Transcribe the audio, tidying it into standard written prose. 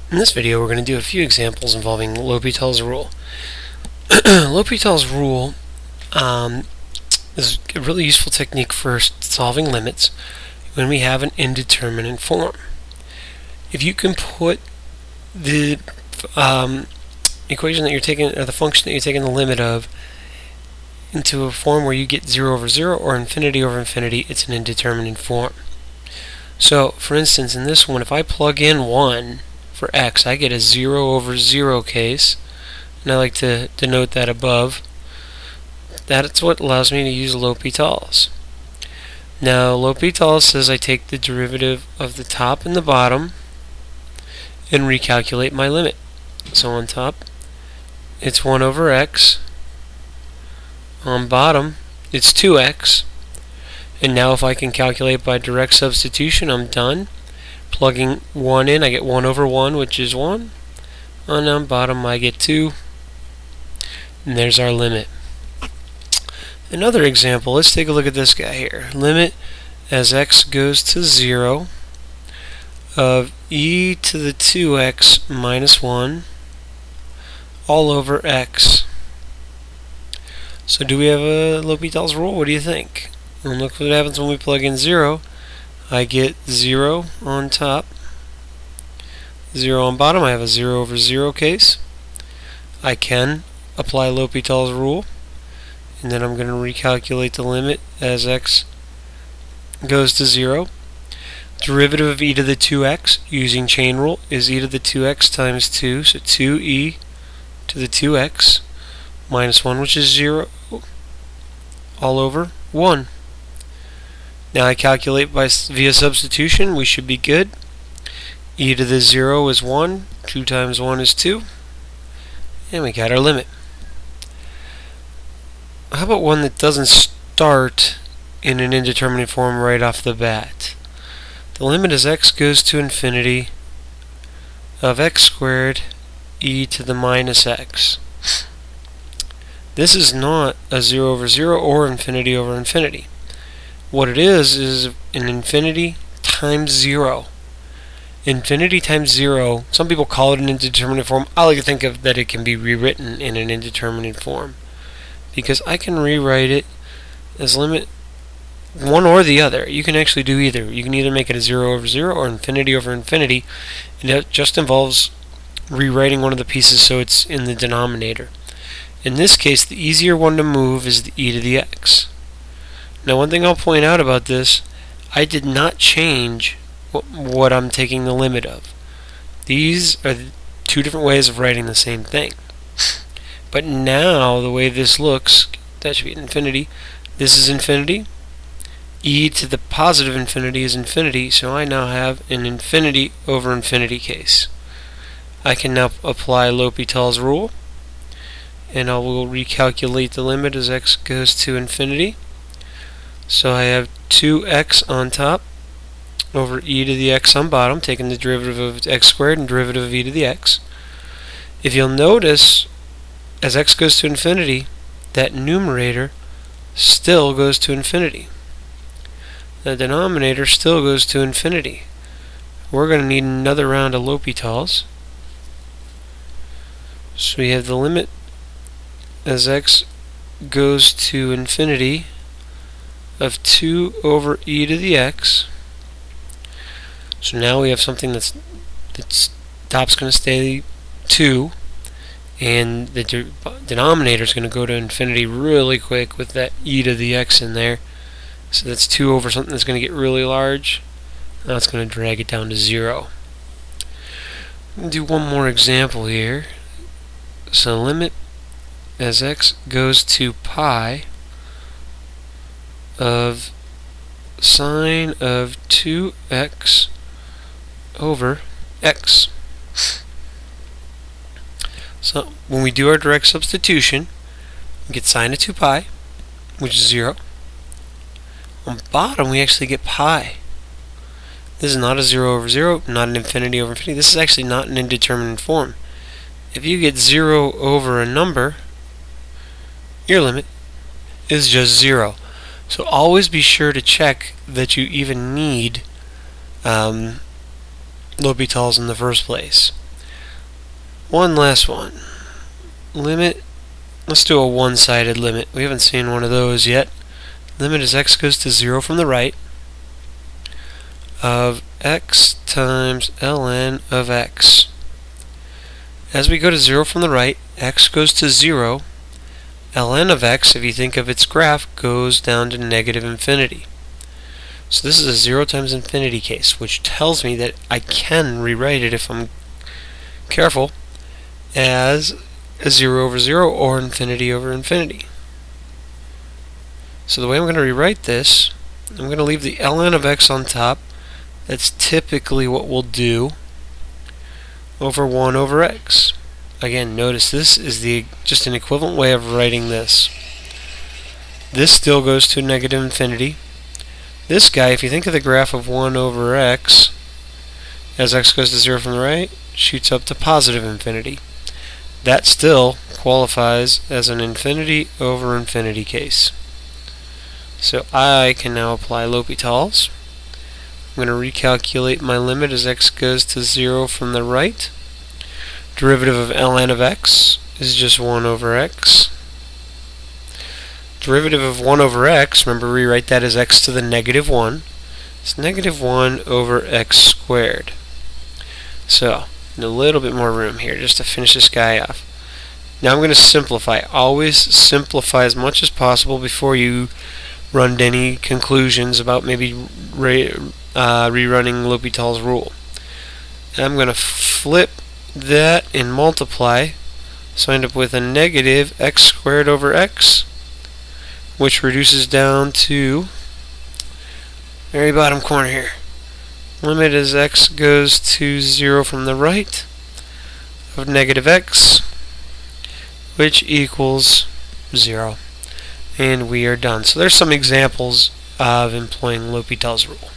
In this video, we're going to do a few examples involving L'Hopital's rule. L'Hopital's rule is a really useful technique for solving limits when we have an indeterminate form. If you can put the equation that you're taking, or the function that you're taking the limit of, into a form where you get 0 over 0 or infinity over infinity, it's an indeterminate form. So, for instance, in this one, if I plug in 1 for x, I get a 0 over 0 case, and I like to denote that above. That's what allows me to use L'Hopital's. Now, L'Hopital's says I take the derivative of the top and the bottom and recalculate my limit. So on top, it's 1 over x. On bottom, it's 2x. And now if I can calculate by direct substitution, I'm done. Plugging 1 in, I get 1 over 1, which is 1. And on bottom, I get 2. And there's our limit. Another example, let's take a look at this guy here. Limit as x goes to 0 of e to the 2x minus 1 all over x. So do we have a L'Hopital's rule? What do you think? And look what happens when we plug in 0. I get 0 on top, 0 on bottom. I have a 0 over 0 case. I can apply L'Hopital's rule, and then I'm going to recalculate the limit as x goes to 0. Derivative of e to the 2x using chain rule is e to the 2x times 2, so 2e to the 2x minus 1, which is 0 all over 1. Now I calculate via substitution. We should be good. E to the 0 is 1. 2 times 1 is 2. And we got our limit. How about one that doesn't start in an indeterminate form right off the bat? The limit as x goes to infinity of x squared e to the minus x. This is not a 0 over 0 or infinity over infinity. What it is an infinity times 0. Infinity times 0, some people call it an indeterminate form. I like to think of that it can be rewritten in an indeterminate form, because I can rewrite it as limit one or the other. You can actually do either. You can either make it a 0 over 0 or infinity over infinity, and it just involves rewriting one of the pieces so it's in the denominator. In this case, the easier one to move is the e to the x. Now, one thing I'll point out about this, I did not change what I'm taking the limit of. These are two different ways of writing the same thing. But now, the way this looks, that should be infinity. This is infinity. E to the positive infinity is infinity, so I now have an infinity over infinity case. I can now apply L'Hopital's rule, and I will recalculate the limit as x goes to infinity. So I have 2x on top over e to the x on bottom, taking the derivative of x squared and derivative of e to the x. If you'll notice, as x goes to infinity, that numerator still goes to infinity. The denominator still goes to infinity. We're going to need another round of L'Hopital's. So we have the limit as x goes to infinity of 2 over e to the x. So now we have something that's top's going to stay 2, and the denominator is going to go to infinity really quick with that e to the x in there. So that's 2 over something that's going to get really large. Now it's going to drag it down to 0. I'll do one more example here. So limit as x goes to pi of sine of 2x over x. So when we do our direct substitution, we get sine of 2 pi, which is 0. On bottom, we actually get pi. This is not a 0 over 0, not an infinity over infinity. This is actually not an indeterminate form. If you get 0 over a number, your limit is just 0. So always be sure to check that you even need L'Hopital's in the first place. One last one. Limit. Let's do a one-sided limit. We haven't seen one of those yet. Limit as x goes to 0 from the right of x times ln of x. As we go to 0 from the right, x goes to 0. ln of x, if you think of its graph, goes down to negative infinity. So this is a 0 times infinity case, which tells me that I can rewrite it, if I'm careful, as a 0 over 0 or infinity over infinity. So the way I'm going to rewrite this, I'm going to leave the ln of x on top. That's typically what we'll do, over 1 over x. Again, notice this is just an equivalent way of writing this. This still goes to negative infinity. This guy, if you think of the graph of 1 over x, as x goes to 0 from the right, shoots up to positive infinity. That still qualifies as an infinity over infinity case. So I can now apply L'Hopital's. I'm going to recalculate my limit as x goes to 0 from the right. Derivative of ln of x is just 1 over x. Derivative of 1 over x, remember, rewrite that as x to the negative 1. It's negative 1 over x squared. So, a little bit more room here just to finish this guy off. Now I'm going to simplify. Always simplify as much as possible before you run to any conclusions about maybe rerunning L'Hopital's rule. And I'm going to flip that and multiply, so I end up with a negative x squared over x, which reduces down to very bottom corner here. Limit as x goes to 0 from the right of negative x, which equals 0. And we are done. So there's some examples of employing L'Hopital's rule.